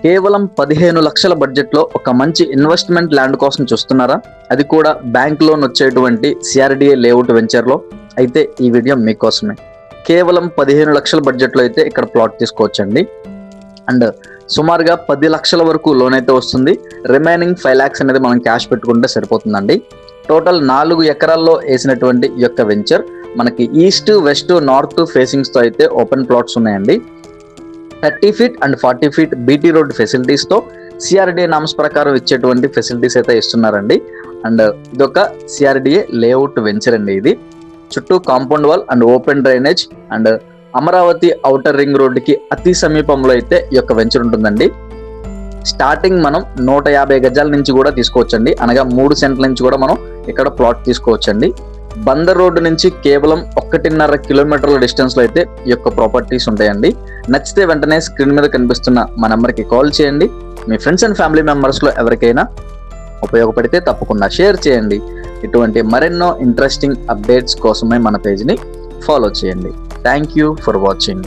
కేవలం 15 లక్షల బడ్జెట్లో ఒక మంచి ఇన్వెస్ట్మెంట్ ల్యాండ్ కోసం చూస్తున్నారా? అది కూడా బ్యాంక్ లోన్ వచ్చేటువంటి సిఆర్డిఏ లేఅవుట్ వెంచర్లో. అయితే ఈ వీడియో మీకోసమే. కేవలం 15 లక్షల బడ్జెట్లో అయితే ఇక్కడ ప్లాట్ తీసుకోవచ్చండి. అండ్ సుమారుగా 10 లక్షల వరకు లోన్ అయితే వస్తుంది. రిమైనింగ్ 5 lakhs అనేది మనం క్యాష్ పెట్టుకుంటే సరిపోతుందండి. టోటల్ 4 ఎకరాల్లో వేసినటువంటి ఈ యొక్క వెంచర్ మనకి ఈస్ట్, వెస్ట్, నార్త్ ఫేసింగ్స్తో అయితే ఓపెన్ ప్లాట్స్ ఉన్నాయండి. 30 feet and 40 feet BT road ఫెసిలిటీస్తో సిఆర్డిఏ నామ్స్ ప్రకారం ఇచ్చేటువంటి ఫెసిలిటీస్ అయితే ఇస్తున్నారండి. అండ్ ఇదొక సిఆర్డిఏ లేఅవుట్ వెంచర్ అండి. ఇది చుట్టూ compound wall and open drainage and Amaravati outer ring రోడ్డుకి అతి సమీపంలో అయితే ఈ యొక్క వెంచర్ ఉంటుందండి. స్టార్టింగ్ మనం 150 గజాల నుంచి కూడా తీసుకోవచ్చండి. అనగా 3 సెంట్ల నుంచి కూడా మనం ఇక్కడ ప్లాట్ తీసుకోవచ్చండి. బందర్ రోడ్డు నుంచి కేవలం 1.5 కిలోమీటర్ల డిస్టెన్స్ లో అయితే ఈ యొక్క ప్రాపర్టీస్ ఉంటాయండి. నచ్చితే వెంటనే స్క్రీన్ మీద కనిపిస్తున్న మా నెంబర్కి కాల్ చేయండి. మీ ఫ్రెండ్స్ అండ్ ఫ్యామిలీ మెంబర్స్ లో ఎవరికైనా ఉపయోగపడితే తప్పకుండా షేర్ చేయండి. ఇటువంటి మరెన్నో ఇంట్రెస్టింగ్ అప్డేట్స్ కోసమే మన పేజ్ని ఫాలో చేయండి. Thank you for watching.